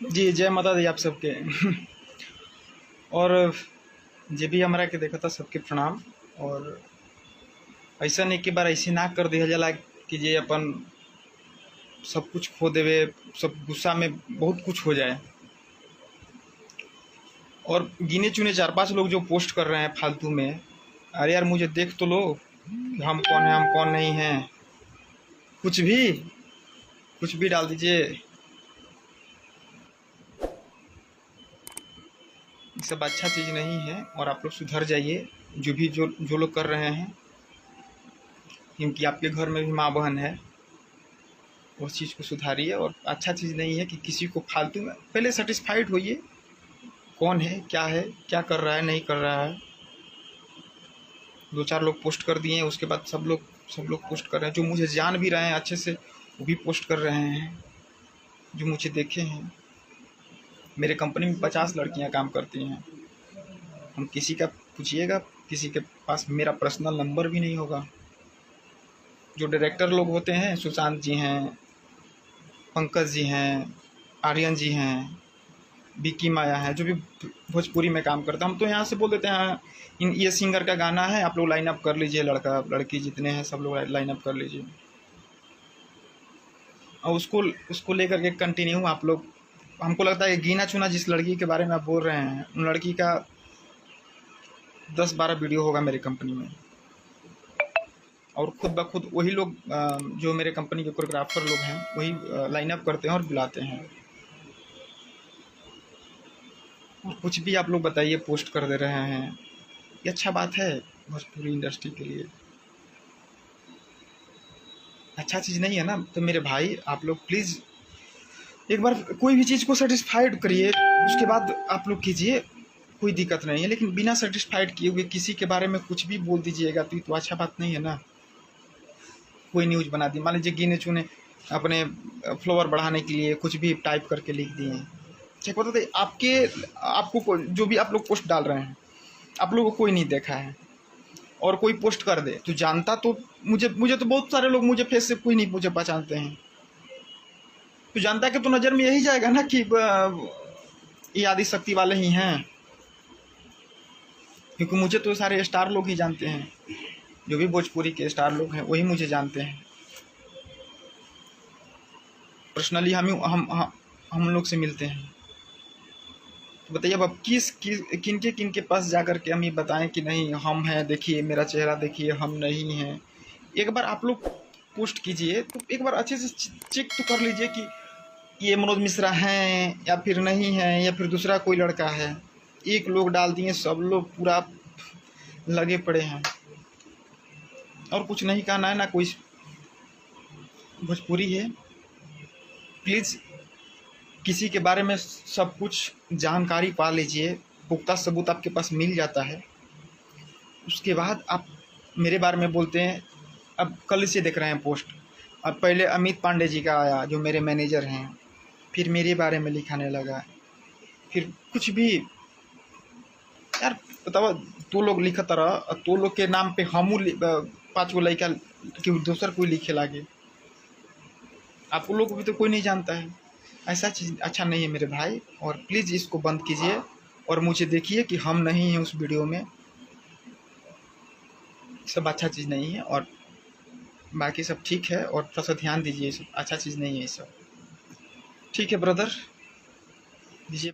जी, जय माता दी आप सबके। और जे भी हमरा के देखा था सबके प्रणाम। और ऐसा नहीं कि बार ऐसे ना कर दिया जाला कि जे अपन सब कुछ खो देवे, सब गुस्सा में बहुत कुछ हो जाए। और गिने चुने 4-5 लोग जो पोस्ट कर रहे हैं फालतू में, अरे यार मुझे देख तो लो कि हम कौन हैं, हम कौन नहीं हैं। कुछ भी कुछ भी डाल दीजिए, ये सब अच्छा चीज़ नहीं है। और आप लोग सुधर जाइए, जो लोग कर रहे हैं, क्योंकि आपके घर में भी माँ बहन है। उस चीज़ को सुधारिए। और अच्छा चीज़ नहीं है कि किसी को फालतू में, पहले सेटिस्फाइड होइए कौन है, क्या कर रहा है, नहीं कर रहा है। 2-4 लोग पोस्ट कर दिए, उसके बाद सब लोग पोस्ट कर रहे हैं। जो मुझे जान भी रहे हैं अच्छे से, वो भी पोस्ट कर रहे हैं, जो मुझे देखे हैं। मेरे कंपनी में 50 लड़कियां काम करती हैं। हम किसी का पूछिएगा, किसी के पास मेरा पर्सनल नंबर भी नहीं होगा। जो डायरेक्टर लोग होते हैं, सुशांत जी हैं, पंकज जी हैं, आर्यन जी हैं, विक्की माया है, जो भी भोजपुरी में काम करता है, हम तो यहाँ से बोल देते हैं ये सिंगर का गाना है, आप लोग लाइन अप कर लीजिए, लड़का लड़की जितने हैं सब लोग लाइन अप कर लीजिए। और उसको लेकर के कंटिन्यू आप लोग, हमको लगता है कि गिना चुना जिस लड़की के बारे में आप बोल रहे हैं, उन लड़की का 10-12 वीडियो होगा मेरे कंपनी में। और खुद ब खुद वही लोग, जो मेरे कंपनी के कोरियोग्राफर लोग हैं, वही लाइन अप करते हैं और बुलाते हैं। और कुछ भी आप लोग बताइए, पोस्ट कर दे रहे हैं, ये अच्छा बात है भोजपुरी इंडस्ट्री के लिए? अच्छा चीज़ नहीं है ना। तो मेरे भाई आप लोग प्लीज़ एक बार कोई भी चीज़ को सेटिस्फाइड करिए, उसके बाद आप लोग कीजिए, कोई दिक्कत नहीं है। लेकिन बिना सेटिस्फाइड किए हुए किसी के बारे में कुछ भी बोल दीजिएगा तो ये तो अच्छा बात नहीं है ना। कोई न्यूज़ बना दी, मान लीजिए गिने चुने अपने फ्लोवर बढ़ाने के लिए कुछ भी टाइप करके लिख दिए। क्या पता था आपको जो भी आप लोग पोस्ट डाल रहे हैं, आप लोगों को कोई नहीं देखा है, और कोई पोस्ट कर दे तो जानता तो मुझे तो बहुत सारे लोग, मुझे फेस से कोई नहीं मुझे पहचानते हैं, तो जानता कि तो नज़र में यही जाएगा ना कि ये आदि शक्ति वाले ही हैं। क्योंकि मुझे तो सारे स्टार लोग ही जानते हैं, जो भी भोजपुरी के स्टार लोग हैं वही मुझे जानते हैं पर्सनली। हम लोग से मिलते हैं। तो बताइए अब किन के पास जाकर के हम ये बताएं कि नहीं हम हैं, देखिए मेरा चेहरा देखिए, हम नहीं हैं। एक बार आप लोग पोस्ट कीजिए तो एक बार अच्छे से चेक तो कर लीजिए कि ये मनोज मिश्रा हैं या फिर नहीं हैं, या फिर दूसरा कोई लड़का है। एक लोग डाल दिए, सब लोग पूरा लगे पड़े हैं। और कुछ नहीं कहना है ना, कोई भोजपुरी है। प्लीज़ किसी के बारे में सब कुछ जानकारी पा लीजिए, पुख्ता सबूत आपके पास मिल जाता है, उसके बाद आप मेरे बारे में बोलते हैं। अब कल से देख रहे हैं पोस्ट, अब पहले अमित पांडे जी का आया जो मेरे मैनेजर हैं, फिर मेरे बारे में लिखाने लगा, फिर कुछ भी। यार बताओ, तो लोग लिखत रहा, तो लोग के नाम पे हमू 5 गो लड़का कि दूसर कोई लिखे लागे, आप लोग को भी तो कोई नहीं जानता है। ऐसा चीज़ अच्छा नहीं है मेरे भाई। और प्लीज़ इसको बंद कीजिए और मुझे देखिए कि हम नहीं हैं उस वीडियो में, सब अच्छा चीज़ नहीं है। और बाकी सब ठीक है, और थोड़ा सा ध्यान दीजिए, सब अच्छा चीज़ नहीं है ये सब। ठीक है ब्रदर, दीजिए।